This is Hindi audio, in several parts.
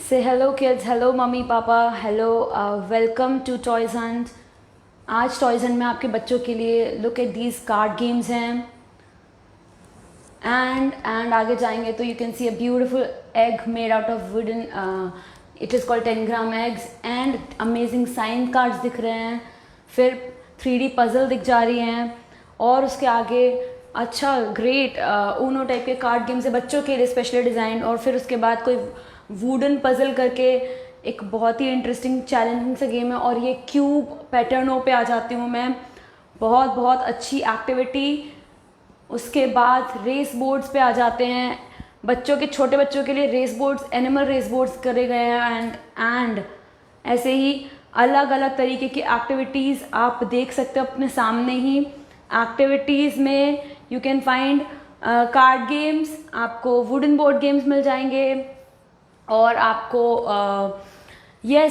Say hello kids, hello mummy papa, hello welcome to toys hunt. आज टॉयज़ हंट में आपके बच्चों के लिए look at these card games हैं एंड आगे जाएंगे तो you can see a beautiful egg made out of wooden, it is called 10 gram eggs and amazing sign cards दिख रहे हैं। फिर 3D पजल दिख जा रही हैं और उसके आगे अच्छा ग्रेट ऊनो टाइप के कार्ड गेम्स है बच्चों के लिए स्पेशली डिज़ाइन। और फिर उसके बाद कोई वुडन पजल करके एक बहुत ही इंटरेस्टिंग चैलेंजिंग सा गेम है। और ये क्यूब पैटर्नों पे आ जाती हूँ मैं, बहुत बहुत अच्छी एक्टिविटी। उसके बाद रेस बोर्ड्स पे आ जाते हैं, बच्चों के छोटे बच्चों के लिए race boards, animal race boards करे गए हैं एंड ऐसे ही अलग अलग तरीके की एक्टिविटीज़ आप देख सकते हो अपने सामने ही। एक्टिविटीज़ में you can find card games, आपको वुडन बोर्ड गेम्स मिल जाएंगे और आपको ये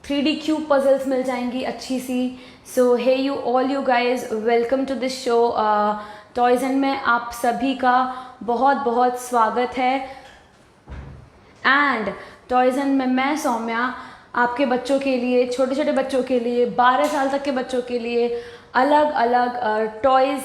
3D क्यूब पजल्स मिल जाएंगी अच्छी सी। So hey you all you guys, welcome to this show toys hunt में आप सभी का बहुत बहुत स्वागत है। एंड टॉयज़ हंट में मैं सौम्या आपके बच्चों के लिए, छोटे छोटे बच्चों के लिए, 12 साल तक के बच्चों के लिए अलग अलग टॉयज़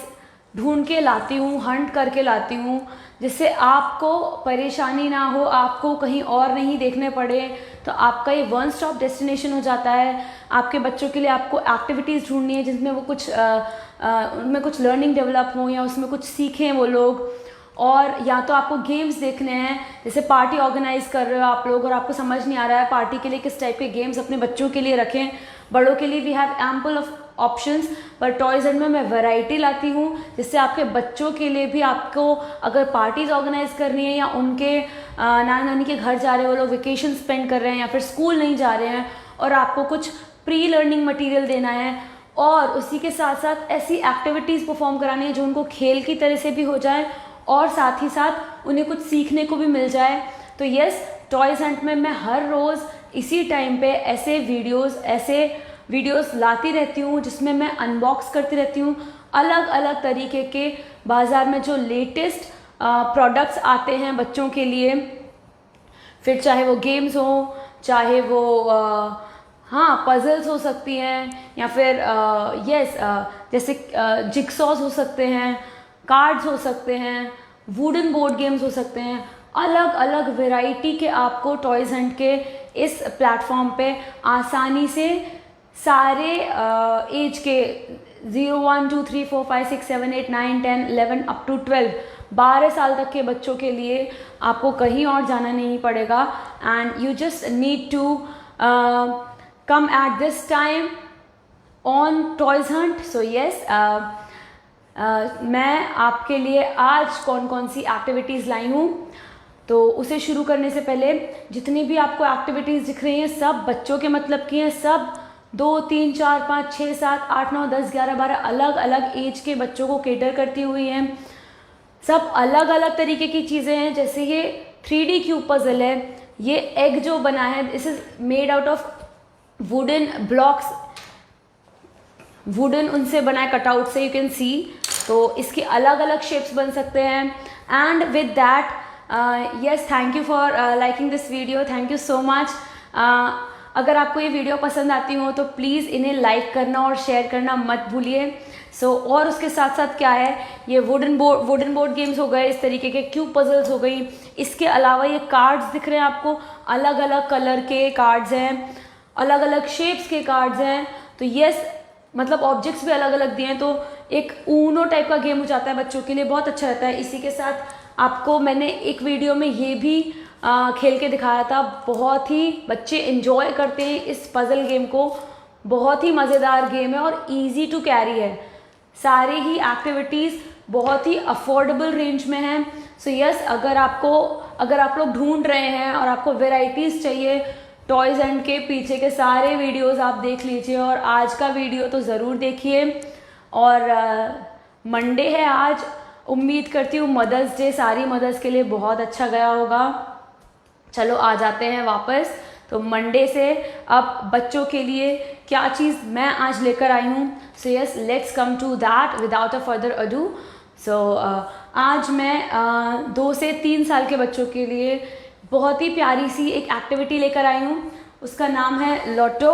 ढूंढ के लाती हूँ, हंट करके लाती हूँ, जिससे आपको परेशानी ना हो, आपको कहीं और नहीं देखने पड़े। तो आपका ये वन स्टॉप डेस्टिनेशन हो जाता है। आपके बच्चों के लिए आपको एक्टिविटीज़ ढूंढनी है जिसमें वो कुछ उनमें कुछ लर्निंग डेवलप हो या उसमें कुछ सीखें वो लोग। और या तो आपको गेम्स देखने हैं, जैसे पार्टी ऑर्गेनाइज कर रहे हो आप लोग और आपको समझ नहीं आ रहा है पार्टी के लिए किस टाइप के गेम्स अपने बच्चों के लिए रखें। बड़ों के लिए we have ample of options, पर टॉयज़ हंट में मैं वैरायटी लाती हूँ जिससे आपके बच्चों के लिए भी, आपको अगर पार्टीज ऑर्गेनाइज करनी है या उनके नाना नानी के घर जा रहे हो, वो लोग वेकेशन स्पेंड कर रहे हैं या फिर स्कूल नहीं जा रहे हैं और आपको कुछ प्री लर्निंग मटेरियल देना है और उसी के साथ साथ ऐसी एक्टिविटीज़ परफॉर्म करानी है जो उनको खेल की तरह से भी हो जाए और साथ ही साथ उन्हें कुछ सीखने को भी मिल जाए। तो यस, टॉयज़ हंट में मैं हर रोज़ इसी टाइम पे ऐसे वीडियोस लाती रहती हूँ जिसमें मैं अनबॉक्स करती रहती हूँ अलग अलग तरीके के बाज़ार में जो लेटेस्ट प्रोडक्ट्स आते हैं बच्चों के लिए। फिर चाहे वो गेम्स हो, चाहे वो पजल्स हो सकती हैं या फिर जैसे जिक्सॉस हो सकते हैं, कार्ड्स हो सकते हैं, वुडन बोर्ड गेम्स हो सकते हैं। अलग अलग वैरायटी के आपको टॉयज़ हंट के इस प्लेटफॉर्म पे आसानी से सारे एज के 0, 1, 2, 3, 4, 5, 6, 7, 8, 9, 10, 11 अप टू 12 साल तक के बच्चों के लिए आपको कहीं और जाना नहीं पड़ेगा। And you just need to come at this time on toys hunt. So yes, मैं आपके लिए आज कौन कौन सी एक्टिविटीज़ लाई हूँ, तो उसे शुरू करने से पहले जितनी भी आपको एक्टिविटीज़ दिख रही हैं सब बच्चों के मतलब की हैं। सब 2, 3, 4, 5, 6, 7, 8, 9, 10, 11, 12 अलग अलग एज के बच्चों को केटर करती हुई हैं। सब अलग अलग तरीके की चीज़ें हैं, जैसे ये 3D क्यूब पजल है, ये एग जो बना है this is made out of wooden blocks, wooden उनसे बना है कटआउट से, यू कैन सी। तो इसके अलग अलग शेप्स बन सकते हैं। And with that yes, thank you for liking this video, thank you so much. अगर आपको ये वीडियो पसंद आती हो तो प्लीज़ इन्हें लाइक करना और शेयर करना मत भूलिए। और उसके साथ साथ क्या है, ये वुडन बोर्ड गेम्स हो गए, इस तरीके के क्यूब पजल्स हो गई। इसके अलावा ये कार्ड्स दिख रहे हैं आपको, अलग अलग कलर के कार्ड्स हैं, अलग अलग शेप्स के कार्ड्स हैं। तो यस, मतलब ऑब्जेक्ट्स भी अलग अलग दिए हैं, तो एक ऊनो टाइप का गेम हो जाता है बच्चों के लिए, बहुत अच्छा रहता है। इसी के साथ आपको मैंने एक वीडियो में ये भी खेल के दिखाया था, बहुत ही बच्चे एंजॉय करते हैं इस पजल गेम को, बहुत ही मज़ेदार गेम है और इजी टू कैरी है। सारे ही एक्टिविटीज़ बहुत ही अफोर्डेबल रेंज में हैं। सो यस, अगर आप लोग ढूंढ रहे हैं और आपको वेराइटीज़ चाहिए, टॉयज़ हंट के पीछे के सारे वीडियोस आप देख लीजिए और आज का वीडियो तो ज़रूर देखिए। और मंडे है आज, उम्मीद करती हूँ मदर्स डे सारी मदर्स के लिए बहुत अच्छा गया होगा। चलो आ जाते हैं वापस। तो मंडे से अब बच्चों के लिए क्या चीज़ मैं आज लेकर आई हूँ, so yes, let's come to that without a further ado. आज मैं 2 से 3 साल के बच्चों के लिए बहुत ही प्यारी सी एक एक्टिविटी लेकर आई हूँ, उसका नाम है लोटो।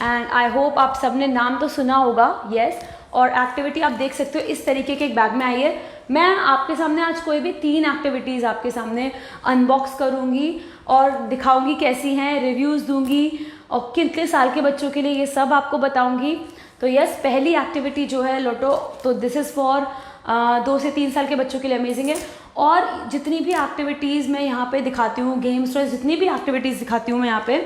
एंड आई होप आप सबने नाम तो सुना होगा, यस। और एक्टिविटी आप देख सकते हो इस तरीके के एक बैग में आई है। मैं आपके सामने आज कोई भी 3 एक्टिविटीज़ आपके सामने अनबॉक्स करूँगी और दिखाऊँगी कैसी हैं, रिव्यूज़ दूँगी और कितने साल के बच्चों के लिए ये सब आपको बताऊँगी। तो यस, पहली एक्टिविटी जो है लोटो, तो दिस इज़ फॉर 2 से 3 साल के बच्चों के लिए अमेजिंग है। और जितनी भी एक्टिविटीज़ मैं यहाँ पे दिखाती हूँ, गेम्स और जितनी भी एक्टिविटीज़ दिखाती हूँ मैं यहाँ पे,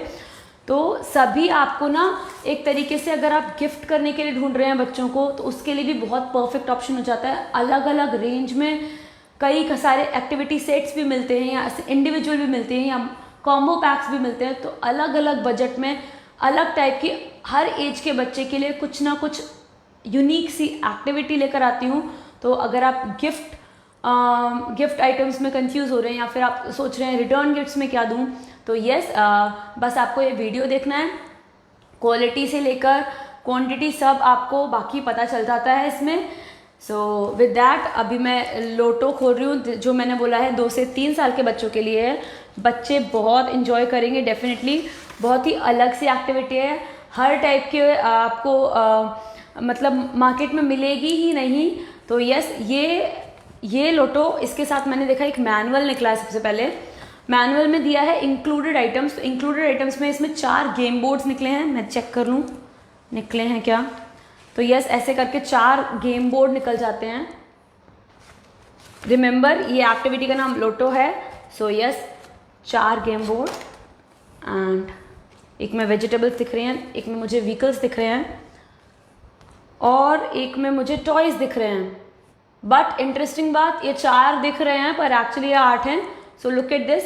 तो सभी आपको ना एक तरीके से अगर आप गिफ्ट करने के लिए ढूंढ रहे हैं बच्चों को, तो उसके लिए भी बहुत परफेक्ट ऑप्शन हो जाता है। अलग अलग रेंज में कई सारे एक्टिविटी सेट्स भी मिलते हैं, या इंडिविजुअल भी मिलते हैं, या कॉम्बो पैक्स भी मिलते हैं। तो अलग अलग बजट में अलग टाइप की हर एज के बच्चे के लिए कुछ ना कुछ यूनिक सी एक्टिविटी लेकर आती हूँ। तो अगर आप गिफ्ट आइटम्स में कंफ्यूज हो रहे हैं, या फिर आप सोच रहे हैं रिटर्न गिफ्ट्स में क्या दूँ, तो यस, बस आपको ये वीडियो देखना है। क्वालिटी से लेकर क्वांटिटी सब आपको बाकी पता चल जाता है इसमें। सो विद दैट अभी मैं लोटो खोल रही हूँ, जो मैंने बोला है 2 से 3 साल के बच्चों के लिए है। बच्चे बहुत इन्जॉय करेंगे डेफिनेटली, बहुत ही अलग सी एक्टिविटी है। हर टाइप के आपको मतलब मार्केट में मिलेगी ही नहीं। तो यस, ये लोटो, इसके साथ मैंने देखा एक मैनुअल निकला है। सबसे पहले मैनुअल में दिया है इंक्लूडेड आइटम्स। तो इंक्लूडेड आइटम्स में इसमें 4 गेम बोर्ड्स निकले हैं। मैं चेक कर लूँ निकले हैं क्या। तो यस, ऐसे करके 4 गेम बोर्ड निकल जाते हैं। रिमेंबर, ये एक्टिविटी का नाम लोटो है। So yes, 4 game board, and एक में वेजिटेबल्स दिख रहे हैं, एक में मुझे व्हीकल्स दिख रहे हैं, और एक में मुझे टॉयज दिख रहे हैं। बट इंटरेस्टिंग बात, ये 4 दिख रहे हैं पर एक्चुअली ये 8 हैं। सो लुक एट दिस,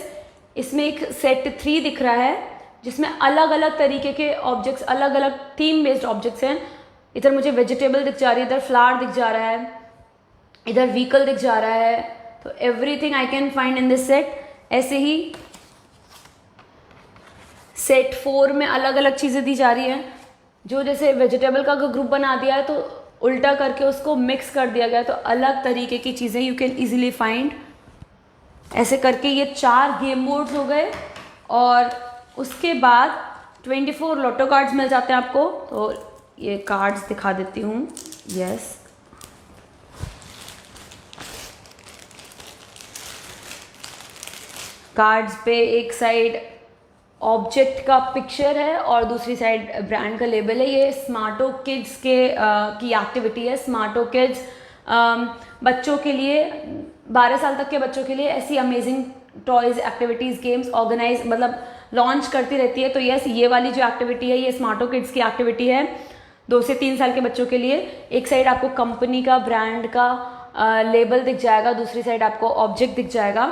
इसमें एक सेट 3 दिख रहा है, जिसमें अलग अलग तरीके के ऑब्जेक्ट्स, अलग अलग थीम बेस्ड ऑब्जेक्ट्स हैं। इधर मुझे वेजिटेबल दिख जा रही है, इधर फ्लावर दिख जा रहा है, इधर व्हीकल दिख जा रहा है। तो everything I can find in this set. ऐसे ही सेट 4 में अलग अलग चीज़ें दी जा रही हैं। जो जैसे वेजिटेबल का ग्रुप बना दिया है, तो उल्टा करके उसको मिक्स कर दिया गया, तो अलग तरीके की चीज़ें यू कैन इजीली फाइंड। ऐसे करके ये 4 गेम बोर्ड्स हो गए, और उसके बाद 24 लोटो कार्ड्स मिल जाते हैं आपको। तो ये कार्ड्स दिखा देती हूँ। यस, कार्ड्स पे एक साइड ऑब्जेक्ट का पिक्चर है और दूसरी साइड ब्रांड का लेबल है। ये स्मार्टो किड्स की एक्टिविटी है। स्मार्टो किड्स बच्चों के लिए, 12 साल तक के बच्चों के लिए ऐसी amazing toys, activities, games organise मतलब लॉन्च करती रहती है। तो यस, ये वाली जो एक्टिविटी है, ये स्मार्टो किड्स की एक्टिविटी है 2 से 3 साल के बच्चों के लिए। एक साइड आपको कंपनी का, ब्रांड का लेबल दिख जाएगा, दूसरी साइड आपको ऑब्जेक्ट दिख जाएगा।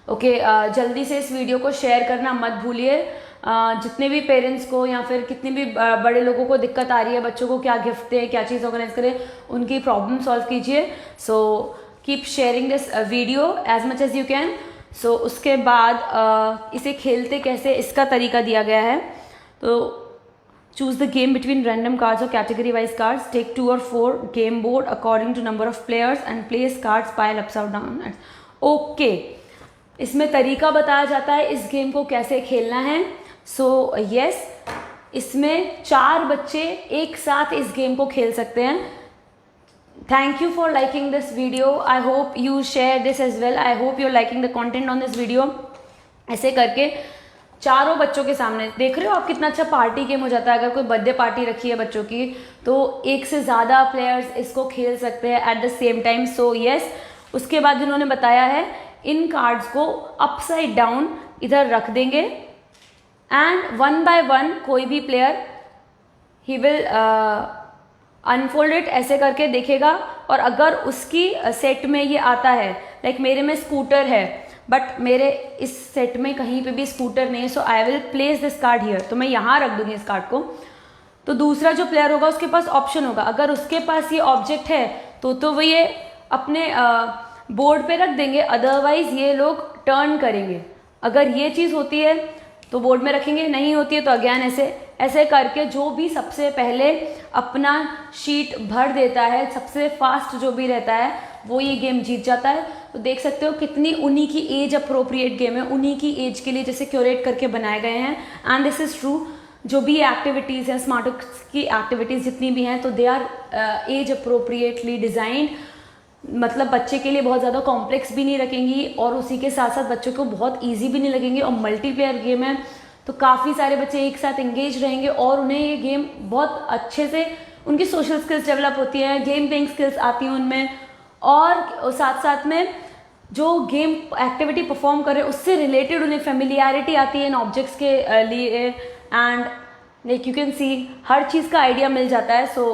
ओके, जल्दी से इस वीडियो को शेयर करना मत भूलिए। जितने भी पेरेंट्स को या फिर कितने भी बड़े लोगों को दिक्कत आ रही है, बच्चों को क्या गिफ्ट दें, क्या चीज़ ऑर्गेनाइज करें, उनकी प्रॉब्लम सॉल्व कीजिए। So keep sharing this video as much as you can. So उसके बाद इसे खेलते कैसे, इसका तरीका दिया गया है। तो choose the game between random cards और category wise cards, take 2 or 4 game board according to number of players and place cards pile ups और डाउन। ओके, इसमें तरीका बताया जाता है इस गेम को कैसे खेलना है। सो यस, इसमें 4 बच्चे एक साथ इस गेम को खेल सकते हैं। Thank you for liking this video. I hope you share this as well. I hope you liking the content on this video. ऐसे करके 4 बच्चों के सामने देख रहे हो आप, कितना अच्छा पार्टी गेम हो जाता है। अगर कोई बर्थडे पार्टी रखी है बच्चों की, तो 1 से ज़्यादा प्लेयर्स इसको खेल सकते हैं at the same time. So yes, उसके बाद जिन्होंने बताया है, इन कार्ड्स को अपसाइड डाउन इधर रख देंगे, एंड 1 by 1 कोई भी player he will unfold it, ऐसे करके देखेगा। और अगर उसकी सेट में ये आता है, लाइक मेरे में स्कूटर है, बट मेरे इस सेट में कहीं पे भी स्कूटर नहीं है, so I will place this card here. तो मैं यहाँ रख दूंगी इस कार्ड को। तो दूसरा जो प्लेयर होगा उसके पास ऑप्शन होगा, अगर उसके पास ये ऑब्जेक्ट है तो वो ये अपने बोर्ड पे रख देंगे, अदरवाइज ये लोग टर्न करेंगे। अगर ये चीज़ होती है तो बोर्ड में रखेंगे, नहीं होती है तो अगेन ऐसे करके जो भी सबसे पहले अपना शीट भर देता है, सबसे फास्ट जो भी रहता है, वो ये गेम जीत जाता है। तो देख सकते हो कितनी उन्हीं की एज अप्रोप्रिएट गेम है, उन्हीं की एज के लिए जैसे क्यूरेट करके बनाए गए हैं। एंड दिस इज़ ट्रू, जो भी एक्टिविटीज़ हैं स्मार्टवर्क्स की एक्टिविटीज़ जितनी भी हैं तो they are age appropriately designed, मतलब बच्चे के लिए बहुत ज़्यादा कॉम्प्लेक्स भी नहीं रखेंगी और उसी के साथ साथ बच्चों को बहुत ईजी भी नहीं लगेंगे। और मल्टीप्लेयर गेम है तो काफ़ी सारे बच्चे एक साथ एंगेज रहेंगे और उन्हें ये गेम बहुत अच्छे से, उनकी सोशल स्किल्स डेवलप होती हैं, गेम प्लेइंग स्किल्स आती हैं उनमें, और साथ साथ में जो गेम एक्टिविटी परफॉर्म कर रहे हैं उससे रिलेटेड उन्हें फेमिलियरिटी आती है इन ऑब्जेक्ट्स के लिए। And like you can see हर चीज़ का आइडिया मिल जाता है। सो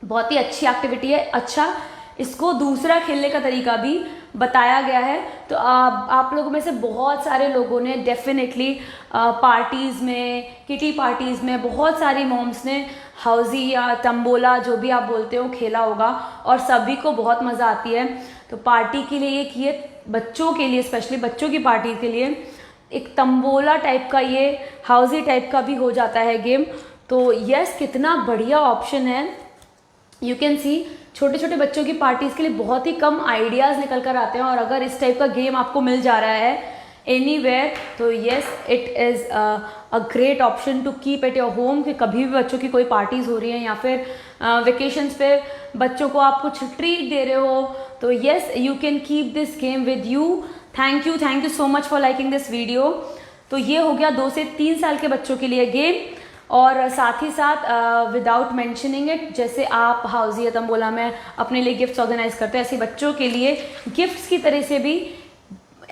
बहुत ही अच्छी एक्टिविटी है। अच्छा, इसको दूसरा खेलने का तरीका भी बताया गया है। तो आप लोगों में से बहुत सारे लोगों ने डेफिनेटली पार्टीज़ में, किटी पार्टीज़ में बहुत सारी मॉम्स ने हाउजी या तंबोला जो भी आप बोलते हो खेला होगा और सभी को बहुत मज़ा आती है। तो पार्टी के लिए एक ये बच्चों के लिए, स्पेशली बच्चों की पार्टी के लिए एक तंबोला टाइप का, ये हाउजी टाइप का भी हो जाता है गेम। तो यस, कितना बढ़िया ऑप्शन है। यू कैन सी छोटे छोटे बच्चों की पार्टीज़ के लिए बहुत ही कम आइडियाज़ निकल कर आते हैं और अगर इस टाइप का गेम आपको मिल जा रहा है एनीवेयर तो yes, it is a great option to keep at your home. कि कभी भी बच्चों की कोई पार्टीज़ हो रही हैं या फिर वेकेशंस पे बच्चों को आप कुछ ट्रीट दे रहे हो तो yes, you can keep this game with you. Thank you so much for liking this video. तो ये हो गया 2 से 3 साल के बच्चों के लिए गेम। और साथ ही साथ विदाउट मेंशनिंग इट, जैसे आप हाउजी या तंबोला में अपने लिए गिफ्ट्स ऑर्गेनाइज करते हैं, ऐसे बच्चों के लिए गिफ्ट्स की तरह से भी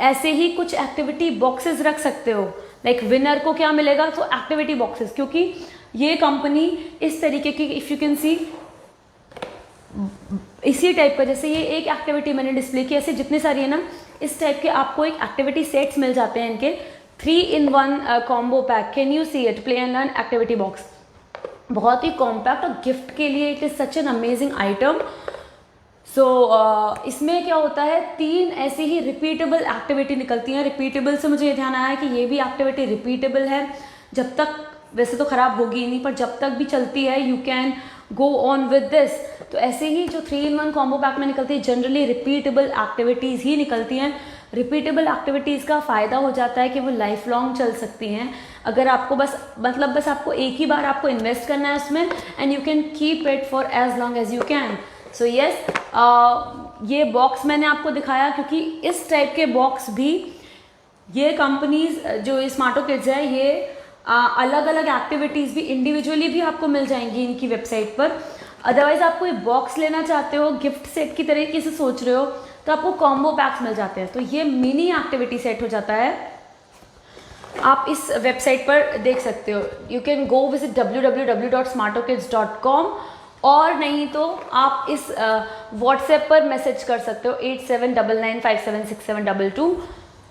ऐसे ही कुछ एक्टिविटी बॉक्सेस रख सकते हो। लाइक विनर को क्या मिलेगा, तो एक्टिविटी बॉक्सेस, क्योंकि ये कंपनी इस तरीके की, इफ़ यू कैन सी इसी टाइप का, जैसे ये एक एक्टिविटी मैंने डिस्प्ले की, ऐसे जितनी सारी है ना, इस टाइप के आपको एक एक्टिविटी सेट्स मिल जाते हैं इनके 3-in-1 combo pack. Can you see it, play and learn activity box, बहुत ही कॉम्पैक्ट और गिफ्ट के लिए it is such an amazing item. So इसमें क्या होता है, 3 ऐसी ही रिपीटेबल एक्टिविटी निकलती हैं। रिपीटेबल से मुझे ये ध्यान आया कि ये भी एक्टिविटी रिपीटेबल है, जब तक, वैसे तो ख़राब होगी ही नहीं, पर जब तक भी चलती है you can go on with this. तो ऐसे ही जो 3-in-1 कॉम्बो पैक में निकलती है जनरली रिपीटेबल एक्टिविटीज़ ही निकलती हैं। रिपीटेबल एक्टिविटीज़ का फ़ायदा हो जाता है कि वो लाइफ लॉन्ग चल सकती हैं। अगर आपको बस आपको एक ही बार आपको इन्वेस्ट करना है उसमें, and you can keep it for as long as you can. So yes, ये बॉक्स मैंने आपको दिखाया क्योंकि इस टाइप के बॉक्स भी ये कंपनीज जो स्मार्टो किड्स है, ये अलग अलग एक्टिविटीज़ भी इंडिविजुअली भी आपको मिल जाएंगी इनकी वेबसाइट पर। अदरवाइज आप कोई बॉक्स लेना चाहते हो, गिफ्ट सेट की तरीके से सोच रहे हो, तो आपको कॉम्बो पैक्स मिल जाते हैं। तो ये मिनी एक्टिविटी सेट हो जाता है। आप इस वेबसाइट पर देख सकते हो, you can go visit www.smartokids.com, और नहीं तो आप इस व्हाट्सएप पर मैसेज कर सकते हो 8799576722।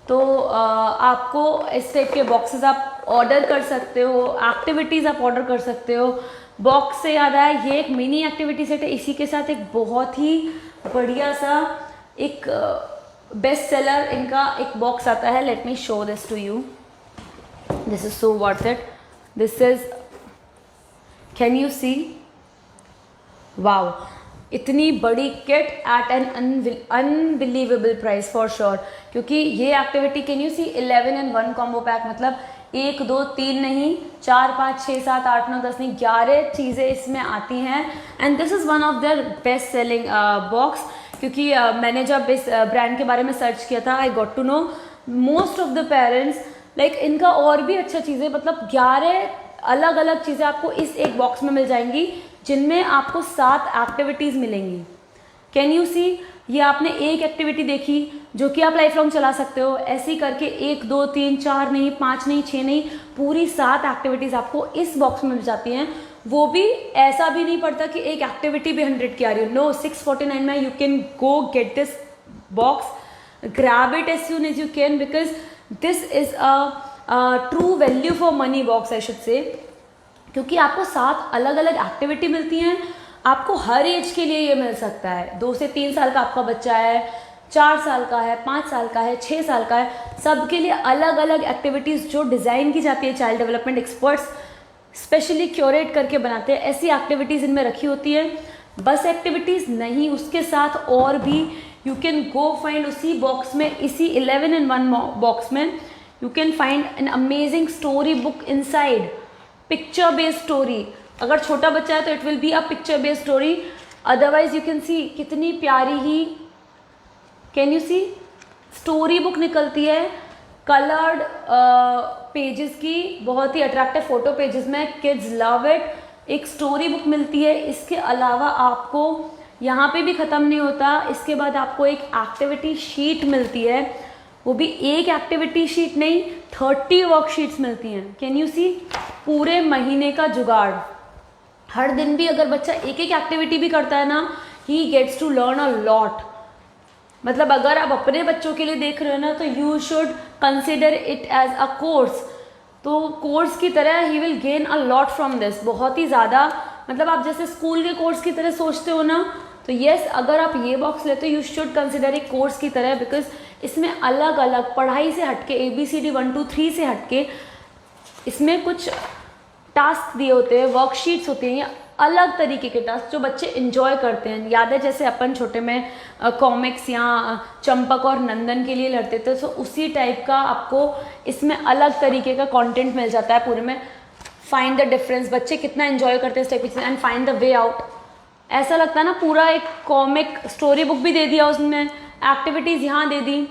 तो आपको इस टाइप के बॉक्सेस आप ऑर्डर कर सकते हो, एक्टिविटीज़ आप ऑर्डर कर सकते हो। बॉक्स से याद आया, ये एक मिनी एक्टिविटी सेट है, इसी के साथ एक बहुत ही बढ़िया सा एक बेस्ट सेलर इनका एक बॉक्स आता है। Let me show this to you, this is so worth it. This is, can you see, wow, इतनी बड़ी kit at an unbelievable price for sure. क्योंकि ये activity, can you see, 11-in-1 combo pack, मतलब 1 2 3 नहीं, 4 5 6 7 8 9 10 नहीं, 11 चीज़ें इसमें आती हैं। And this is one of their best selling box. क्योंकि मैंने जब इस ब्रांड के बारे में सर्च किया था, I got to know most of the parents like इनका और भी अच्छा चीज़ें, मतलब 11 अलग अलग चीज़ें आपको इस एक बॉक्स में मिल जाएंगी, जिनमें आपको 7 एक्टिविटीज़ मिलेंगी। कैन यू सी, ये आपने एक एक्टिविटी देखी जो कि आप लाइफ लॉन्ग चला सकते हो, ऐसी करके 1 2 3 4 नहीं, 5 नहीं, 6 नहीं, पूरी 7 एक्टिविटीज़ आपको इस बॉक्स में मिल जाती हैं। वो भी ऐसा भी नहीं पड़ता कि एक एक्टिविटी भी 100 की आ रही हो, नो, 649 में you can go get this box, grab it as soon as you can, because this is a true value for money box I should say. क्योंकि आपको 7 अलग अलग एक्टिविटी मिलती हैं, आपको हर एज के लिए ये मिल सकता है। 2 से 3 साल का आपका बच्चा है, 4 साल का है, 5 साल का है, 6 साल का है, सबके लिए अलग अलग एक्टिविटीज़ जो डिज़ाइन की जाती है, child development experts specially curate करके बनाते हैं, ऐसी एक्टिविटीज़ इनमें रखी होती है। बस एक्टिविटीज़ नहीं, उसके साथ और भी यू कैन गो फाइंड उसी बॉक्स में, इसी 11 in 1 बॉक्स में you can find an amazing story book inside, picture based story. अगर छोटा बच्चा है तो it will be a picture based story, otherwise you can see कितनी प्यारी ही, can you see, story book निकलती है कलर्ड पेजेस की, बहुत ही अट्रैक्टिव फोटो पेजेस में, किड्स लव इट। एक स्टोरी बुक मिलती है। इसके अलावा आपको यहाँ पे भी ख़त्म नहीं होता, इसके बाद आपको एक एक्टिविटी शीट मिलती है, वो भी एक एक्टिविटी शीट नहीं 30 वर्कशीट्स मिलती हैं। कैन यू सी, पूरे महीने का जुगाड़। हर दिन भी अगर बच्चा एक एक एक्टिविटी भी करता है ना, he gets to learn a lot. मतलब अगर आप अपने बच्चों के लिए देख रहे हो ना, तो you should consider it as a course. तो कोर्स की तरह ही will gain a lot from this, बहुत ही ज़्यादा। मतलब आप जैसे स्कूल के कोर्स की तरह सोचते हो ना, तो येस अगर आप ये बॉक्स लेते हो यू शुड कंसिडर एक कोर्स की तरह, बिकॉज इसमें अलग अलग पढ़ाई से हटके, ABCD 1 2 3 से हटके इसमें कुछ टास्क दिए होते हैं, वर्कशीट्स होती हैं, अलग तरीके के टास्क जो बच्चे इंजॉय करते हैं। याद है जैसे अपन छोटे में कॉमिक्स या चंपक और नंदन के लिए लड़ते थे, तो उसी टाइप का आपको इसमें अलग तरीके का कंटेंट मिल जाता है पूरे में। फाइंड द डिफरेंस, बच्चे कितना एंजॉय करते हैं इस टाइप की, and find the way out. ऐसा लगता है ना पूरा एक कॉमिक स्टोरी बुक भी दे दिया उसमें, एक्टिविटीज़ यहाँ दे दी,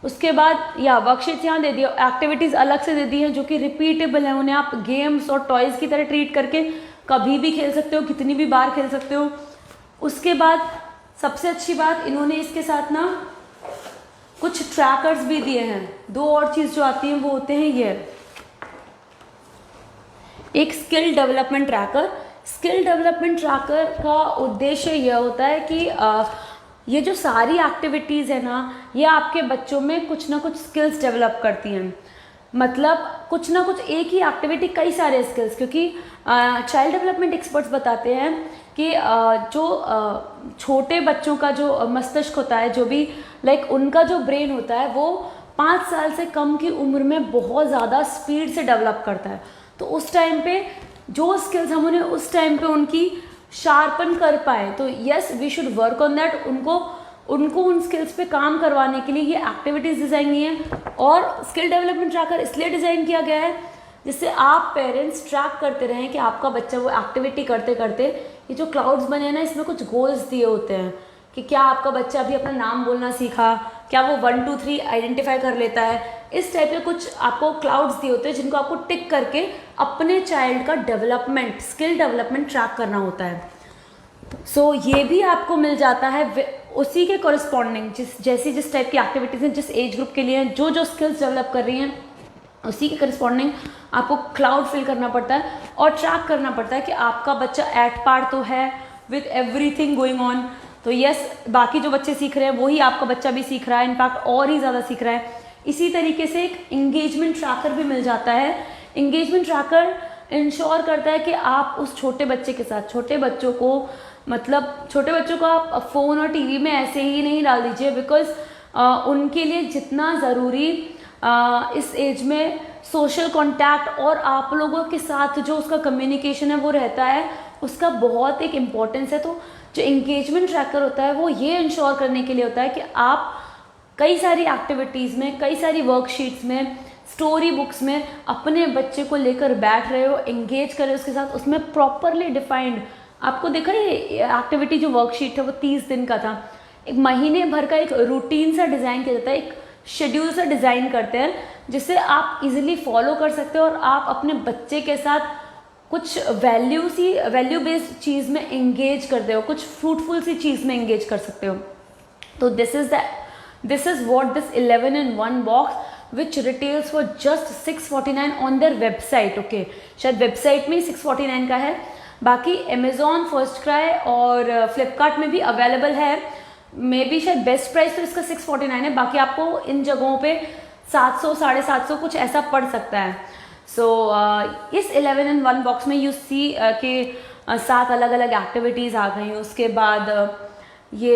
उसके बाद या वर्कशीट्स यहाँ दे दिया, एक्टिविटीज़ अलग से दे दी हैं जो कि रिपीटेबल है, उन्हें आप गेम्स और टॉयज़ की तरह ट्रीट करके कभी भी खेल सकते हो, कितनी भी बार खेल सकते हो। उसके बाद सबसे अच्छी बात, इन्होंने इसके साथ ना कुछ ट्रैकर्स भी दिए हैं। दो और चीज़ जो आती हैं वो होते हैं ये, एक skill development tracker. Skill development tracker का उद्देश्य यह होता है कि ये जो सारी एक्टिविटीज़ है ना, ये आपके बच्चों में कुछ ना कुछ स्किल्स डेवलप करती हैं। मतलब कुछ ना कुछ एक ही एक्टिविटी कई सारे स्किल्स, क्योंकि चाइल्ड डेवलपमेंट एक्सपर्ट्स बताते हैं कि जो छोटे बच्चों का जो मस्तिष्क होता है, जो भी लाइक उनका जो ब्रेन होता है, वो 5 साल से कम की उम्र में बहुत ज़्यादा स्पीड से डेवलप करता है। तो उस टाइम पे जो स्किल्स हम उन्हें उस टाइम पे उनकी शार्पन कर पाए, तो yes we should work on that. उनको उन स्किल्स पे काम करवाने के लिए ये एक्टिविटीज़ डिज़ाइन की हैं। और स्किल डेवलपमेंट ट्रैकर इसलिए डिज़ाइन किया गया है जिससे आप पेरेंट्स ट्रैक करते रहें कि आपका बच्चा वो एक्टिविटी करते करते, ये जो क्लाउड्स बने हैं ना, इसमें कुछ गोल्स दिए होते हैं कि क्या आपका बच्चा अभी अपना नाम बोलना सीखा, क्या वो 1 2 3 आइडेंटिफाई कर लेता है। इस टाइप के कुछ आपको क्लाउड्स दिए होते हैं जिनको आपको टिक करके अपने चाइल्ड का डेवलपमेंट, स्किल डेवलपमेंट ट्रैक करना होता है। सो ये भी आपको मिल जाता है उसी के कॉरस्पॉन्डिंग, जिस टाइप की एक्टिविटीज़ हैं, जिस एज ग्रुप के लिए हैं, जो स्किल्स डेवलप कर रही हैं, उसी के कॉरस्पॉन्डिंग आपको क्लाउड फिल करना पड़ता है और ट्रैक करना पड़ता है कि आपका बच्चा एट पार तो है विद एवरीथिंग गोइंग ऑन। तो यस, बाकी जो बच्चे सीख रहे हैं वही आपका बच्चा भी सीख रहा है, इनफैक्ट और ही ज़्यादा सीख रहा है। इसी तरीके से एक इंगेजमेंट ट्रैकर भी मिल जाता है। इंगेजमेंट ट्रैकर इंश्योर करता है कि आप उस छोटे बच्चे के साथ, छोटे बच्चों को आप फ़ोन और टीवी में ऐसे ही नहीं डाल दीजिए, बिकॉज उनके लिए जितना ज़रूरी इस एज में सोशल कांटेक्ट और आप लोगों के साथ जो उसका कम्युनिकेशन है वो रहता है, उसका बहुत एक इम्पॉर्टेंस है। तो जो इंगेजमेंट ट्रैकर होता है वो ये इंश्योर करने के लिए होता है कि आप कई सारी एक्टिविटीज़ में, कई सारी वर्कशीट्स में, स्टोरी बुक्स में अपने बच्चे को लेकर बैठ रहे हो, एंगेज कर रहे हो उसके साथ, उसमें प्रॉपरली डिफाइंड। आपको देखा ये एक्टिविटी जो वर्कशीट है वो 30 दिन का था। एक महीने भर का एक रूटीन सा डिज़ाइन किया जाता है, एक शेड्यूल सा डिज़ाइन करते हैं जिससे आप इजीली फॉलो कर सकते हो और आप अपने बच्चे के साथ कुछ वैल्यू बेस्ड चीज़ में एंगेज करते हो, कुछ फ्रूटफुल सी चीज़ में एंगेज कर सकते हो। तो this is what this 11 in 1 box which retails for just 649 on their website। Okay, शायद वेबसाइट में 649 का है, बाकी अमेजॉन, फर्स्ट क्राई और फ्लिपकार्ट में भी अवेलेबल है। मे बी शायद बेस्ट प्राइस तो इसका 649 है, बाकी आपको इन जगहों पे 700 750 कुछ ऐसा पड़ सकता है। सो इस 11 in 1 बॉक्स में यू सी कि 7 अलग अलग एक्टिविटीज़ आ गई। उसके बाद ये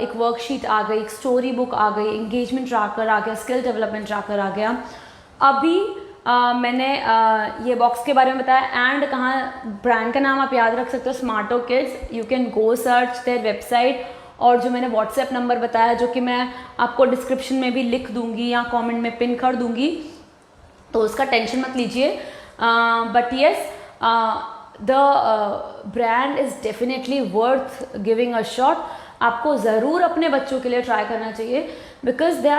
एक वर्कशीट आ गई, एक स्टोरी बुक आ गई, एंगेजमेंट ट्रैकर आ गया, स्किल डेवलपमेंट ट्रैकर आ गया। अभी मैंने ये बॉक्स के बारे में बताया। एंड कहाँ, ब्रांड का नाम आप याद रख सकते हो, Smarto Kids. You can go search their website और जो मैंने व्हाट्सएप नंबर बताया, जो कि मैं आपको डिस्क्रिप्शन में भी लिख दूंगी या कमेंट में पिन कर दूंगी, तो उसका टेंशन मत लीजिए। But yes, the brand is definitely worth giving a shot. आपको ज़रूर अपने बच्चों के लिए ट्राई करना चाहिए, because they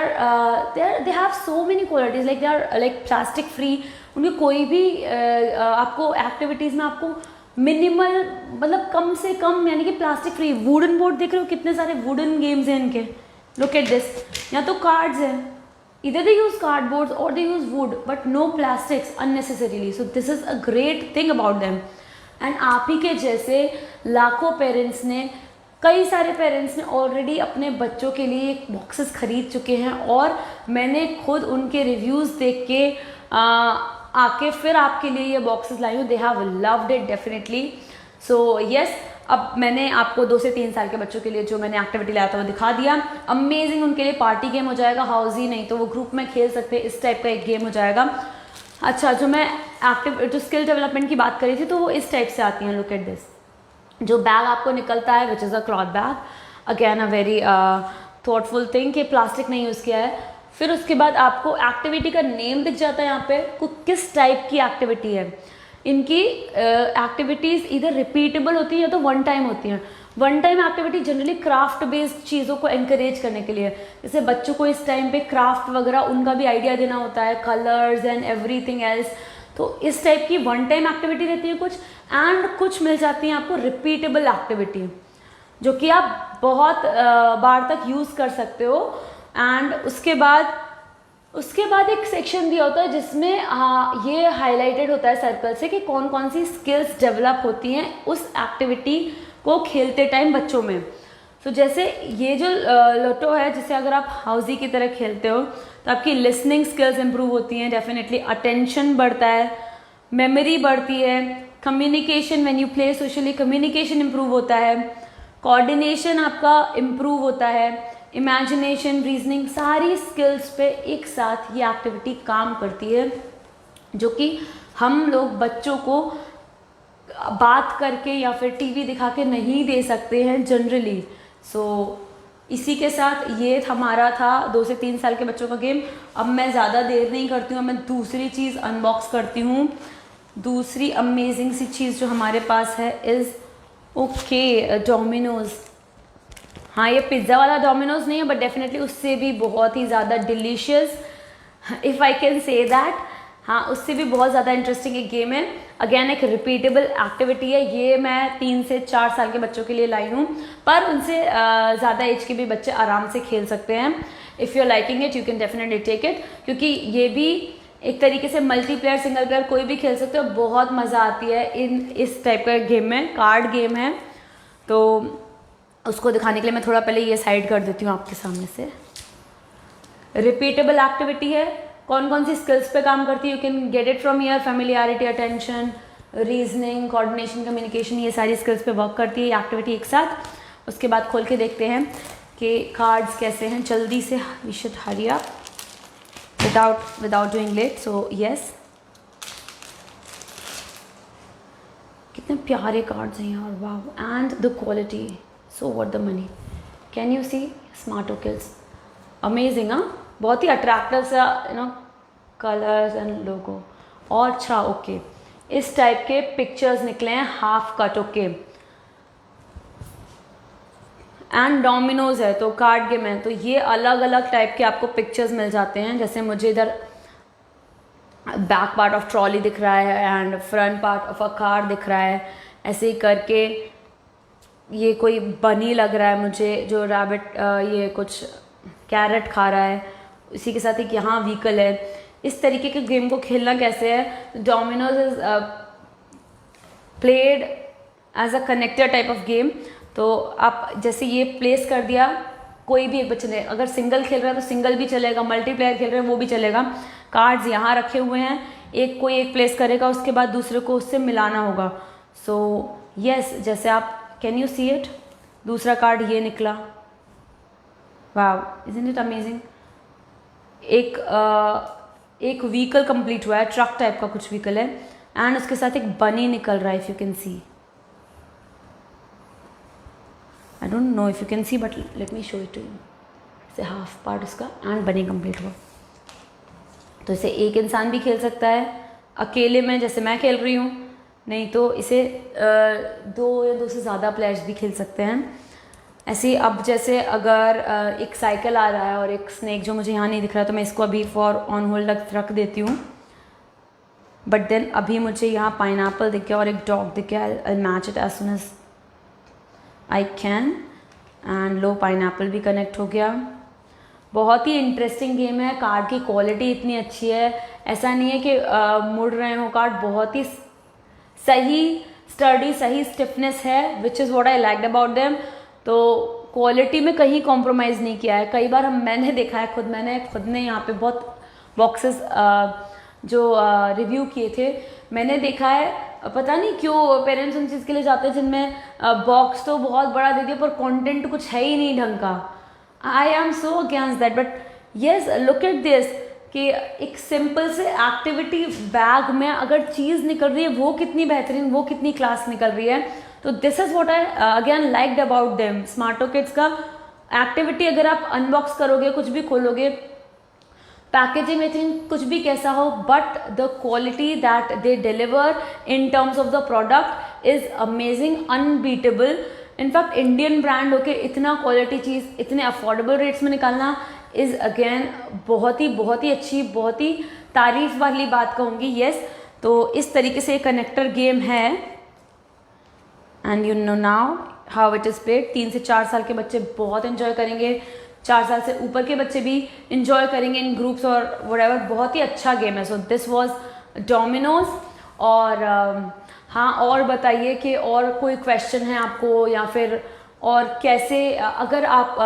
have so many qualities, like they are like plastic free. उनकी कोई भी आपको एक्टिविटीज़ में आपको मिनिमल, मतलब कम से कम, यानी कि प्लास्टिक फ्री। वुडन बोर्ड देख रहे हो, कितने सारे वुडन गेम्स हैं इनके, लुक एट दिस। या तो कार्ड्स हैं, either they use cardboards or they use wood, but no plastics unnecessarily. So this is a great thing about them. And आप ही के जैसे लाखों पेरेंट्स ने, कई सारे पेरेंट्स ने ऑलरेडी अपने बच्चों के लिए बॉक्सेस खरीद चुके हैं, और मैंने खुद उनके रिव्यूज़ देख के आके फिर आपके लिए ये बॉक्सेस लाई हूँ। They have loved it definitely. So yes, अब मैंने आपको 2 से 3 साल के बच्चों के लिए जो मैंने एक्टिविटी लाया था वो दिखा दिया। अमेजिंग, उनके लिए पार्टी गेम हो जाएगा, हाउजी नहीं तो वो ग्रुप में खेल सकते हैं, इस टाइप का एक गेम हो जाएगा। अच्छा, जो मैं जो स्किल डेवलपमेंट की बात करी थी, तो वो इस टाइप से आती हैं। लुक एट दिस, जो बैग आपको निकलता है, which is a cloth bag, again a very thoughtful thing कि प्लास्टिक नहीं यूज़ किया है। फिर उसके बाद आपको एक्टिविटी का नेम दिख जाता है यहाँ पे, किस टाइप की एक्टिविटी है। इनकी एक्टिविटीज़ इधर रिपीटेबल होती है या तो वन टाइम होती हैं। One time activity generally craft based चीज़ों को एनकरेज करने के लिए, जैसे बच्चों को इस टाइम पे क्राफ्ट वगैरह उनका भी आइडिया देना होता है, कलर्स एंड एवरीथिंग एल्स। तो इस टाइप की वन टाइम एक्टिविटी रहती है कुछ, एंड कुछ मिल जाती हैं आपको रिपीटेबल एक्टिविटी, जो कि आप बहुत बार तक यूज़ कर सकते हो। एंड उसके बाद एक सेक्शन दिया होता है जिसमें ये हाईलाइटेड होता है सर्कल से कि कौन कौन सी स्किल्स डेवलप होती हैं उस एक्टिविटी को खेलते टाइम बच्चों में। तो जैसे ये जो लोटो है, जिसे अगर आप हाउजी की तरह खेलते हो तो आपकी लिसनिंग स्किल्स इंप्रूव होती हैं डेफिनेटली, अटेंशन बढ़ता है, मेमोरी बढ़ती है, communication, when you play socially communication improve होता है, कोऑर्डिनेशन आपका इंप्रूव होता है, इमेजिनेशन, रीजनिंग, सारी स्किल्स पे एक साथ ये एक्टिविटी काम करती है, जो कि हम लोग बच्चों को बात करके या फिर टीवी दिखा के नहीं दे सकते हैं जनरली। सो इसी के साथ ये हमारा था 2 से 3 साल के बच्चों का गेम। अब मैं ज़्यादा देर नहीं करती हूँ, मैं दूसरी चीज़ अनबॉक्स करती हूँ। दूसरी अमेजिंग सी चीज़ जो हमारे पास है इज़ ओके डोमिनोज़। हाँ, ये पिज़्ज़ा वाला डोमिनोज़ नहीं है, बट डेफिनेटली उससे भी बहुत ही ज़्यादा delicious, if I can say that. हाँ, उससे भी बहुत ज़्यादा इंटरेस्टिंग एक गेम है। अगेन एक रिपीटेबल एक्टिविटी है। ये मैं 3 से 4 साल के बच्चों के लिए लाई हूँ, पर उनसे ज़्यादा एज के भी बच्चे आराम से खेल सकते हैं। If you are liking it, you can definitely take it, क्योंकि ये भी एक तरीके से मल्टीप्लेयर, सिंगल प्लेयर कोई भी खेल सकते हो। बहुत मज़ा आती है इस टाइप का गेम में, कार्ड गेम है। तो उसको दिखाने के लिए मैं थोड़ा पहले ये साइड कर देती हूँ आपके सामने से। रिपीटेबल एक्टिविटी है, कौन कौन सी स्किल्स पे काम करती है, you can get it from year, familiarity, attention, reasoning, coordination, communication, ये सारी स्किल्स पे वर्क करती है एक्टिविटी एक साथ। उसके बाद खोल के देखते हैं कि कार्ड्स कैसे हैं, जल्दी से, we should hurry up without doing late. So yes, कितने प्यारे कार्ड्स हैं यार, wow, and the quality so worth the money. Can you see, Smarto Kids, amazing. हाँ, बहुत ही अट्रैक्टिव सा कलर्स एंड लोगो। और अच्छा, ओके, इस टाइप के पिक्चर्स निकले हैं, half cut, okay. And dominoes है तो कार्ड गेम है, तो ये अलग अलग टाइप के आपको पिक्चर्स मिल जाते हैं। जैसे मुझे इधर बैक पार्ट ऑफ ट्रॉली दिख रहा है and front part of a car दिख रहा है, ऐसे ही करके। ये कोई बनी लग रहा है मुझे, जो रैबिट ये कुछ कैरेट खा रहा है, इसी के साथ एक यहाँ व्हीकल है। इस तरीके के गेम को खेलना कैसे है, dominoes is played as a connector type of game. तो आप जैसे ये प्लेस कर दिया, कोई भी एक बच्चे ने अगर सिंगल खेल रहा है तो सिंगल भी चलेगा, मल्टीप्लेयर खेल रहे हैं वो भी चलेगा। कार्ड्स यहाँ रखे हुए हैं, कोई एक प्लेस करेगा, उसके बाद दूसरे को उससे मिलाना होगा। सो यस, जैसे आप, कैन यू सी इट, दूसरा कार्ड ये निकला, वाव, इजंट इट अमेजिंग। एक व्हीकल कंप्लीट हुआ है, ट्रक टाइप का कुछ व्हीकल है, एंड उसके साथ एक बनी निकल रहा है, if you can see. I don't know if you can see but let me show it to you. इसे हाफ पार्ट उसका एंड बनी कंप्लीट हुआ। तो इसे एक इंसान भी खेल सकता है अकेले में, जैसे मैं खेल रही हूँ, नहीं तो इसे 2 या 2 से ज़्यादा प्लेयर्स भी खेल सकते हैं। ऐसे अब जैसे अगर एक साइकिल आ रहा है और एक स्नेक जो मुझे यहाँ नहीं दिख रहा, तो मैं इसको अभी फॉर ऑन होल्ड रख देती हूँ। बट देन अभी मुझे यहाँ पाइनएप्पल दिख गया और एक डॉग दिख गया। I match it as soon as I can and lo pineapple भी कनेक्ट हो गया। बहुत ही इंटरेस्टिंग गेम है। कार्ड की क्वालिटी इतनी अच्छी है, ऐसा नहीं है कि मुड़ रहे हो कार्ड, बहुत ही सही स्टडी, सही स्टिफनेस है, which is what I liked about them. तो क्वालिटी में कहीं कॉम्प्रोमाइज़ नहीं किया है। कई बार मैंने देखा है, मैंने खुद ने यहाँ पे बहुत बॉक्सेस जो रिव्यू किए थे, मैंने देखा है पता नहीं क्यों पेरेंट्स उन चीज़ के लिए जाते हैं जिनमें बॉक्स तो बहुत बड़ा दे दिया पर कंटेंट कुछ है ही नहीं ढंग का। आई am so against that, but yes look at this कि एक सिंपल से एक्टिविटी बैग में अगर चीज़ निकल रही है वो कितनी बेहतरीन, वो कितनी क्लास निकल रही है। तो this is what I again liked about them. Smarto Kids का एक्टिविटी अगर आप अनबॉक्स करोगे, कुछ भी खोलोगे, पैकेजिंग आई थिंक कुछ भी कैसा हो, but the quality that they deliver in terms of the product is amazing, unbeatable. In fact Indian brand होके इतना क्वालिटी चीज़ इतने अफोर्डेबल रेट्स में निकालना इज़ अगेन बहुत ही अच्छी, बहुत ही तारीफ वाली बात कहूँगी। येस, तो इस तरीके से कनेक्टर गेम है and you know now how it is played. 3 से 4 साल के बच्चे बहुत इन्जॉय करेंगे, 4 साल से ऊपर के बच्चे भी इन्जॉय करेंगे इन ग्रुप्स और व्हाटएवर। बहुत ही अच्छा गेम है। So this was Domino's. और हाँ, और बताइए कि और कोई क्वेश्चन है आपको, या फिर और कैसे अगर आप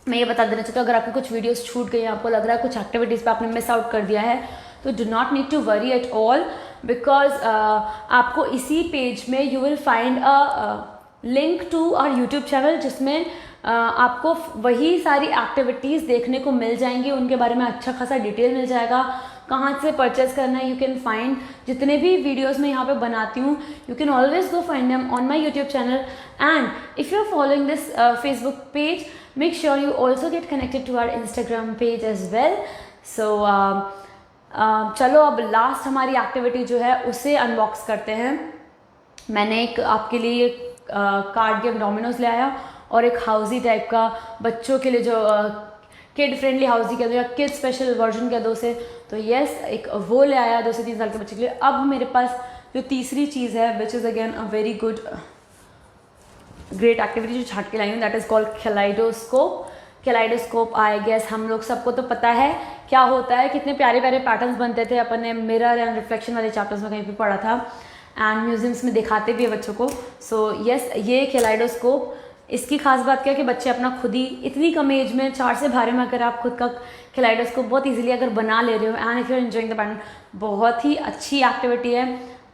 मैं ये बता देना चाहती हूँ, अगर आपकी कुछ वीडियोस छूट गई हैं, आपको लग रहा है कुछ एक्टिविटीज़ पे आपने मिस आउट कर दिया है, तो do not need to worry at all, because आपको इसी पेज में you will find a link to our YouTube channel, जिसमें आपको वही सारी एक्टिविटीज़ देखने को मिल जाएंगी, उनके बारे में अच्छा खासा डिटेल मिल जाएगा, कहाँ से परचेज करना है। यू कैन फाइंड जितने भी वीडियोस मैं यहाँ पे बनाती हूँ, you can always go find them on my YouTube channel. And if you are following this Facebook page, make sure you also get connected to our Instagram page as well. So चलो अब लास्ट हमारी एक्टिविटी जो है उसे अनबॉक्स करते हैं। मैंने एक आपके लिए कार्ड गेम डोमिनोज ले आया और एक हाउसी टाइप का बच्चों के लिए जो किड फ्रेंडली हाउसी कह दो या किड स्पेशल वर्जन कह दो उसे। तो येस, एक वो ले आया 2 से 3 साल के बच्चे के लिए। अब मेरे पास जो तीसरी चीज़ है, which is again a very good great activity जो छाट के लाई हूँ, that is called kaleidoscope. Kaleidoscope I guess हम लोग सबको तो पता है क्या होता है, कितने प्यारे प्यारे पैटर्न्स बनते थे। अपन ने मिरर एंड रिफ्लेक्शन वाले चैप्टर्स में कहीं पे पढ़ा था एंड म्यूजियम्स में दिखाते भी है बच्चों को। सो येस, ये कैलाइडोस्कोप, इसकी खास बात क्या है कि बच्चे अपना खुद ही इतनी कम एज में 4 से बारह में अगर आप खुद का कैलाइडोस्कोप बहुत इजीली अगर बना ले रहे हो and if you are enjoying the pattern, बहुत ही अच्छी एक्टिविटी है,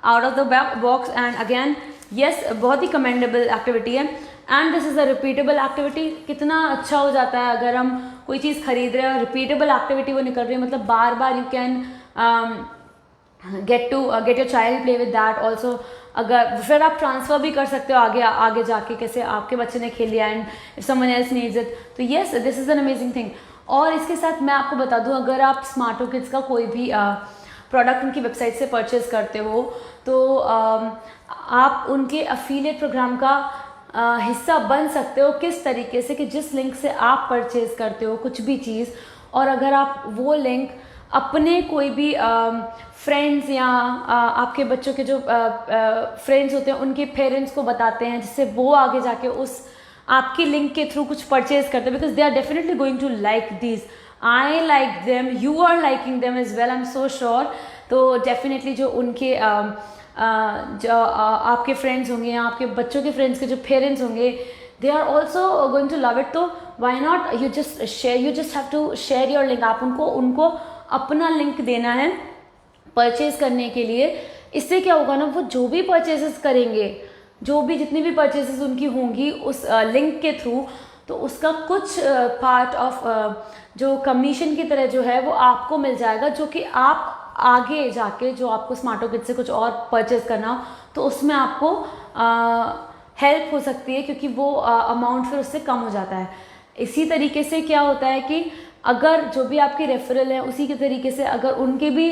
out of the box. And again yes, बहुत ही कमेंडेबल एक्टिविटी है and this is a repeatable activity. कितना अच्छा हो जाता है अगर हम कोई चीज़ खरीद रहे हैं और रिपीटेबल एक्टिविटी वो निकल रही है, मतलब बार बार you can get your child play with that also. अगर फिर आप ट्रांसफ़र भी कर सकते हो आगे जाके, कैसे आपके बच्चे ने खेल लिया and if someone else needs it, तो yes this is an amazing thing. और इसके साथ मैं आपको बता दूं, अगर आप स्मार्टो किड्स का कोई भी प्रोडक्ट उनकी वेबसाइट से परचेज़ करते हो तो आप उनके अफिलिएट प्रोग्राम का हिस्सा बन सकते हो। किस तरीके से कि जिस लिंक से आप परचेज़ करते हो कुछ भी चीज़, और अगर आप वो लिंक अपने कोई भी फ्रेंड्स या आपके बच्चों के जो फ्रेंड्स होते हैं उनके पेरेंट्स को बताते हैं, जिससे वो आगे जाके उस आपकी लिंक के थ्रू कुछ परचेज करते हैं, because they are definitely going to like this. I like them, you are liking them as well, I am so sure. तो डेफिनेटली जो उनके जो आपके फ्रेंड्स होंगे या आपके बच्चों के फ्रेंड्स के जो पेरेंट्स होंगे, they are also going to love it. तो why not, you just have to share your link. आप उनको अपना लिंक देना है परचेज करने के लिए। इससे क्या होगा ना, वो जो भी परचेजेस करेंगे, जो भी जितनी भी परचेजेस उनकी होंगी उस लिंक के थ्रू, तो उसका कुछ पार्ट ऑफ जो कमीशन की तरह जो है वो आपको मिल जाएगा, जो कि आप आगे जाके जो आपको स्मार्टो किड्स से कुछ और परचेज करना हो तो उसमें आपको हेल्प हो सकती है, क्योंकि वो अमाउंट फिर उससे कम हो जाता है। इसी तरीके से क्या होता है कि अगर जो भी आपकी रेफरल है उसी के तरीके से अगर उनके भी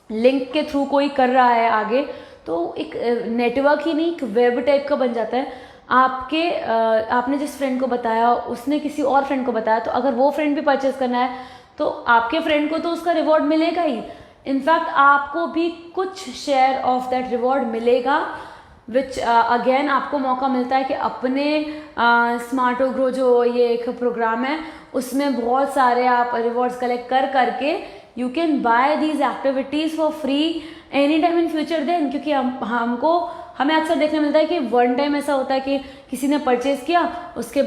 लिंक के थ्रू कोई कर रहा है आगे, तो एक नेटवर्क ही नहीं, एक वेब टाइप का बन जाता है। आपने जिस फ्रेंड को बताया उसने किसी और फ्रेंड को बताया, तो अगर वो फ्रेंड भी परचेज करना है तो आपके फ्रेंड को तो उसका रिवॉर्ड मिलेगा ही, इनफैक्ट आपको भी कुछ शेयर ऑफ दैट रिवॉर्ड मिलेगा, विच अगेन आपको मौका मिलता है कि अपने स्मार्टो ग्रो जो ये एक प्रोग्राम है उसमें बहुत सारे आप रिवॉर्ड्स कलेक्ट करके you can buy these activities for free any time in future then. क्योंकि हमें अक्सर देखने मिलता है कि वन टाइम ऐसा होता है कि किसी ने परचेज़ किया, उसके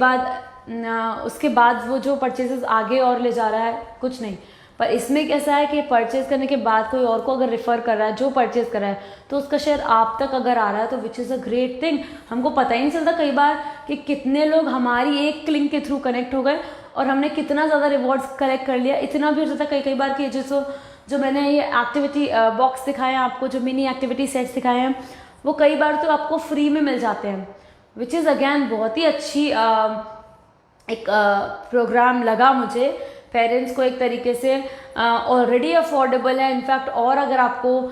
बाद वो जो परचेजेस आगे और ले जा रहा है कुछ नहीं। पर इसमें कैसा है कि परचेज करने के बाद कोई और को अगर रेफ़र कर रहा है जो परचेज कर रहा है, तो उसका शेयर आप तक अगर आ रहा है तो which is a great thing. हमको पता ही नहीं चलता कई बार कि कितने लोग हमारी एक लिंक के थ्रू कनेक्ट हो गए और हमने कितना ज़्यादा रिवॉर्ड्स कलेक्ट कर लिया। इतना भी हो जाता है कई बार कि जो मैंने ये एक्टिविटी बॉक्स दिखाए हैं आपको, जो मिनी एक्टिविटी सेट्स दिखाए हैं, वो कई बार तो आपको फ्री में मिल जाते हैं, विच इज़ अगैन बहुत ही अच्छी एक प्रोग्राम लगा मुझे। पेरेंट्स को एक तरीके से ऑलरेडी अफोर्डेबल है, इनफैक्ट और अगर आपको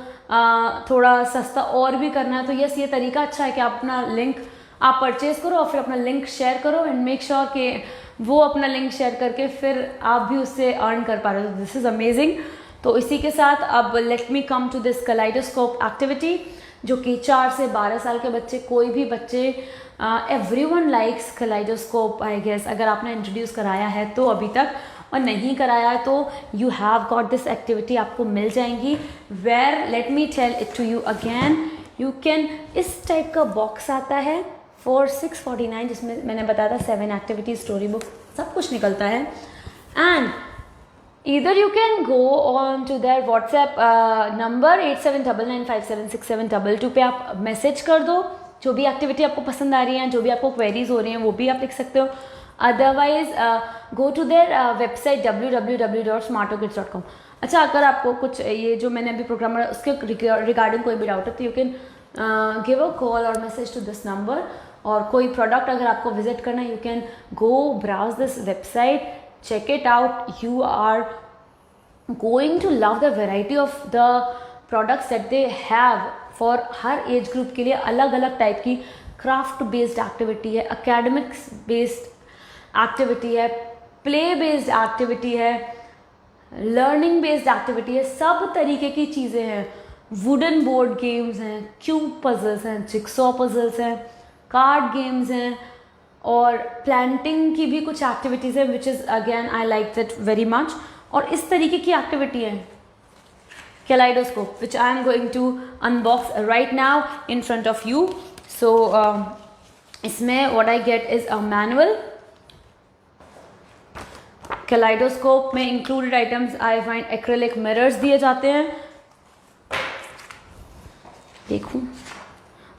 थोड़ा सस्ता और भी करना है तो यस, ये तरीका अच्छा है कि आप अपना लिंक आप परचेज करो और फिर अपना लिंक शेयर करो एंड मेक श्योर कि वो अपना लिंक शेयर करके फिर आप भी उससे अर्न कर पा रहे हो। This is amazing. तो इसी के साथ अब let me come to this kaleidoscope activity, जो कि 4 से 12 साल के बच्चे, कोई भी बच्चे, everyone likes kaleidoscope I guess. अगर आपने इंट्रोड्यूस कराया है तो अभी तक, और नहीं कराया है तो you have got this activity, आपको मिल जाएंगी। Where let me tell it to you again, you can, इस टाइप का बॉक्स आता है फॉर 649, जिसमें मैंने बताया था 7 एक्टिविटी, स्टोरी बुक, सब कुछ निकलता है। And either you can go on to their WhatsApp number 8799576722 पे आप मैसेज कर दो जो भी एक्टिविटी आपको पसंद आ रही है, जो भी आपको क्वेरीज हो रही हैं वो भी आप लिख सकते हो। Otherwise go to their website www.smartokids.com। अच्छा, अगर आपको कुछ ये जो मैंने अभी प्रोग्राम उसके रिगार्डिंग कोई भी डाउट है तो you can give a call और मैसेज टू दिस नंबर। और कोई प्रोडक्ट अगर आपको विजिट करना है, you can go browse this website, check it out. You are going to love the variety of the products that they have for her age group के लिए अलग अलग टाइप की क्राफ्ट बेस्ड एक्टिविटी है, एकेडमिक्स बेस्ड एक्टिविटी है, प्ले बेस्ड एक्टिविटी है, लर्निंग बेस्ड एक्टिविटी है, सब तरीके की चीज़ें हैं। वुडन बोर्ड गेम्स हैं, क्यूब पजल्स हैं, जिक्सॉ पजल्स हैं, कार्ड गेम्स हैं, और प्लांटिंग की भी कुछ एक्टिविटीज़ है, which is again I like that very much. और इस तरीके की एक्टिविटी है kaleidoscope, which I am going to unbox right now in front of you. So इसमें what I get is a manual. Kaleidoscope में included items I find acrylic mirrors दिए जाते हैं। देखूं,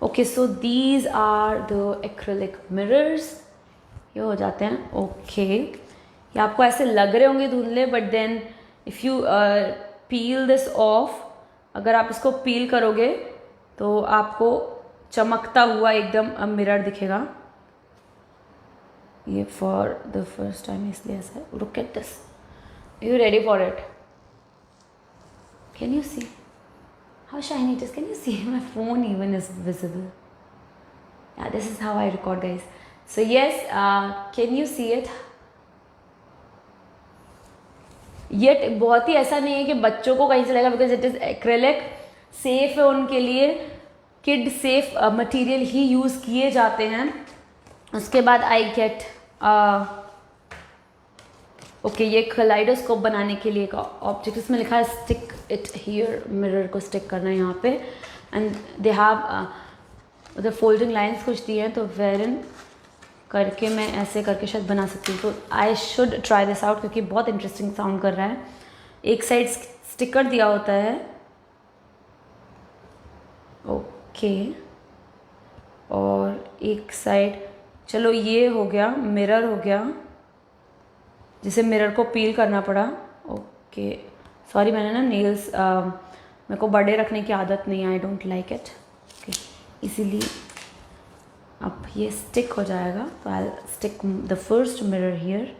okay, so these are the acrylic mirrors, ये हो जाते हैं। ओके, ये आपको ऐसे लग रहे होंगे धुंधले, but then if you peel this off, अगर आप इसको पील करोगे तो आपको चमकता हुआ एकदम मिरर दिखेगा। ये फॉर द फर्स्ट टाइम इसलिए ऐसा है। Look at this, you ready for it? Can you see how shiny it is? Can you see? My phone even is visible. Yeah, this is how I record, guys. So yes, can you see it? Yet बहुत ही ऐसा नहीं है कि बच्चों को कहीं से लगेगा, because it is acrylic, safe है उनके लिए, किड सेफ मटेरियल ही यूज़ किए जाते हैं। उसके बाद आई गेट ओके, ये कलाइडोस्कोप बनाने के लिए का ऑब्जेक्ट, इसमें लिखा है स्टिक इट हियर, मिरर को स्टिक करना है यहाँ पे। एंड दे हैव उधर फोल्डिंग लाइंस कुछ दी हैं, तो वेरिन करके मैं ऐसे करके शायद बना सकती हूँ। तो I should try this out, क्योंकि बहुत इंटरेस्टिंग साउंड कर रहा है। एक साइड स्टिकर दिया होता है, ओके, और एक साइड, चलो ये हो गया, मिरर हो गया, जिसे मिरर को पील करना पड़ा। ओके, सॉरी, मैंने ना नेल्स मेरे को बड़े रखने की आदत नहीं है, I don't like it, okay, इसीलिए अब ये स्टिक हो जाएगा, तो I stick the first mirror here.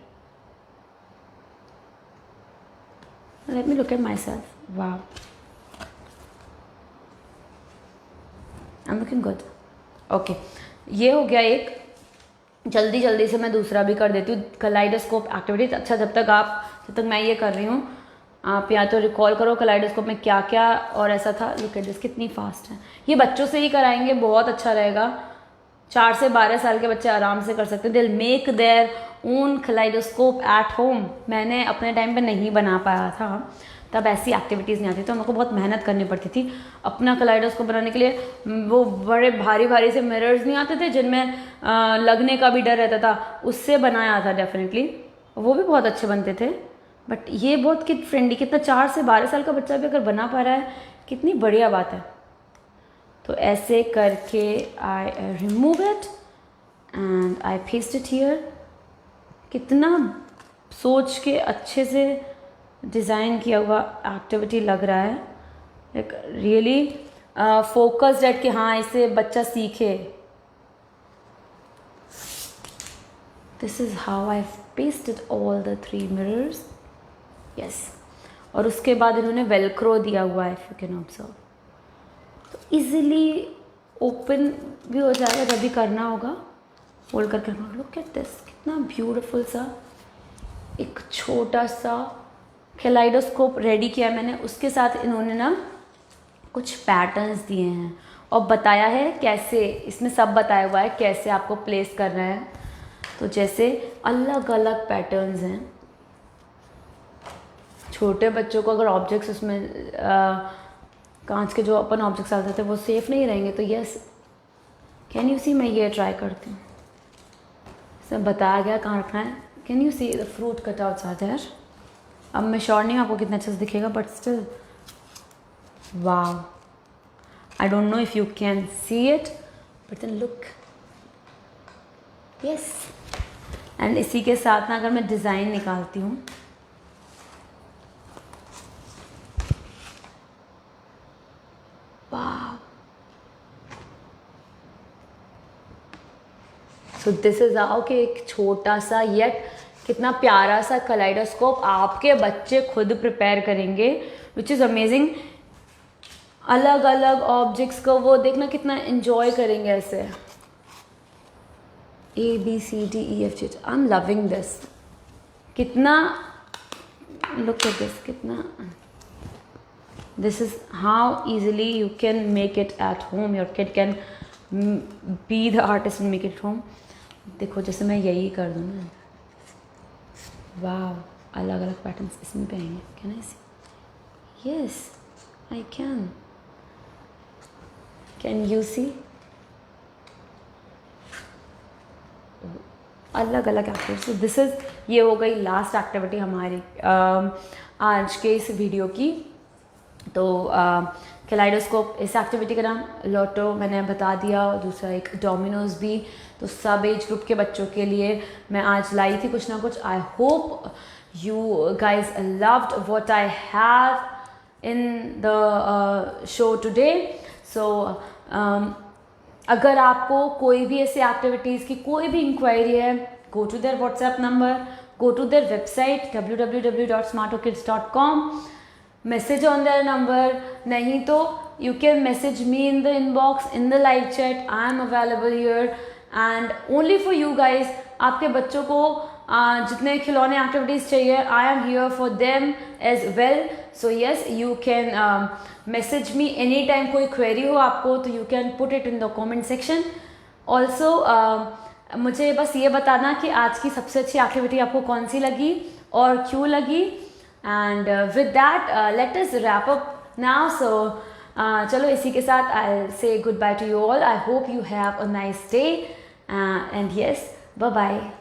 Let me look at myself. वाह, I am looking good. Okay, ये हो गया एक. जल्दी जल्दी से मैं दूसरा भी कर देती हूँ, कलाइडोस्कोप एक्टिविटीज. अच्छा, जब तक मैं ये कर रही हूँ, आप या तो रिकॉल करो कलाइडोस्कोप में क्या क्या और ऐसा था. लुक एट दिस, कितनी फास्ट है. ये बच्चों से ही कराएंगे, बहुत अच्छा रहेगा. 4 से 12 साल के बच्चे आराम से कर सकते हैं. दिल make their own kaleidoscope at home. मैंने अपने टाइम पे नहीं बना पाया था, तब ऐसी एक्टिविटीज़ नहीं आती, तो हमको बहुत मेहनत करनी पड़ती थी अपना कलाइडोस्कोप बनाने के लिए. वो बड़े भारी भारी से मिरर्स नहीं आते थे जिनमें लगने का भी डर रहता था, उससे बनाया था डेफिनेटली. वो भी बहुत अच्छे बनते थे. बट ये बहुत किड फ्रेंडली, कितना 4 से 12 साल का बच्चा भी अगर बना पा रहा है, कितनी बढ़िया बात है. तो ऐसे करके I remove it and I paste it here. कितना सोच के अच्छे से डिज़ाइन किया हुआ एक्टिविटी लग रहा है. लाइक रियली फोकस्ड एट कि हाँ, इससे बच्चा सीखे. This is how I pasted all the 3 mirrors. Yes, और उसके बाद इन्होंने वेलक्रो दिया हुआ है, इफ यू कैन ऑब्जर्व. तो इजीली ओपन भी हो जाएगा जब भी करना होगा. फोल्ड करके. लुक एट दिस, कितना ब्यूटीफुल सा एक छोटा सा कैलाइडोस्कोप रेडी किया मैंने. उसके साथ इन्होंने ना कुछ पैटर्न्स दिए हैं और बताया है कैसे, इसमें सब बताया हुआ है कैसे आपको प्लेस करना है. तो जैसे अलग अलग पैटर्न्स हैं. छोटे बच्चों को अगर ऑब्जेक्ट्स उसमें कांच के जो अपन ऑब्जेक्ट्स आते थे वो सेफ नहीं रहेंगे. तो यस, कैन यू सी, मैं ये ट्राई करती हूँ. सब बताया गया कहाँ रखना है. Can you see the fruit cut outs are there. अब मैं श्योर नहीं हूँ आपको कितना अच्छे से दिखेगा, but still wow. I don't know if you can see it, but then look. Yes, and इसी के साथ ना अगर मैं डिज़ाइन निकालती हूँ, wow. So this is how कि एक छोटा सा येट कितना प्यारा सा कलाइडोस्कोप आपके बच्चे खुद प्रिपेयर करेंगे, विच इज़ अमेजिंग. अलग अलग ऑब्जेक्ट्स को वो देखना कितना एंजॉय करेंगे ऐसे. ABCDEFG, I am loving this. कितना, लुक एट दिस, कितना. This is how easily you can make it at home. Your kid can be the artist and make it home. देखो, जैसे मैं यही कर दूँ ना, वाव, अलग अलग पैटर्न्स इसमें पे आएंगे. Can I see? Yes, I can you see? अलग अलग एक्टिविटी. दिस इज़, ये हो गई लास्ट एक्टिविटी हमारी आज के इस वीडियो की. तो कैलाइडोस्कोप, इस एक्टिविटी का नाम लोटो मैंने बता दिया. दूसरा एक डोमिनोज भी. तो सब एज ग्रुप के बच्चों के लिए मैं आज लाई थी कुछ ना कुछ. I hope you guys loved what I have in the show today. So अगर आपको कोई भी ऐसी एक्टिविटीज़ की कोई भी इंक्वायरी है, go to their WhatsApp number, go to their website www.smartokids.com, message on their number. नहीं तो you can message me in the inbox, in the live chat. I am available here and only for you guys. आपके बच्चों को जितने खिलौने एक्टिविटीज़ चाहिए, I am here for them as well. So yes, you can message me anytime. कोई query हो आपको तो you can put it in the comment section. Also मुझे बस ये बताना कि आज की सबसे अच्छी एक्टिविटी आपको कौन सी लगी और क्यों लगी. And with that let us wrap up now. So चलो इसी के साथ I say goodbye to you all. I hope you have a nice day and yes, bye bye.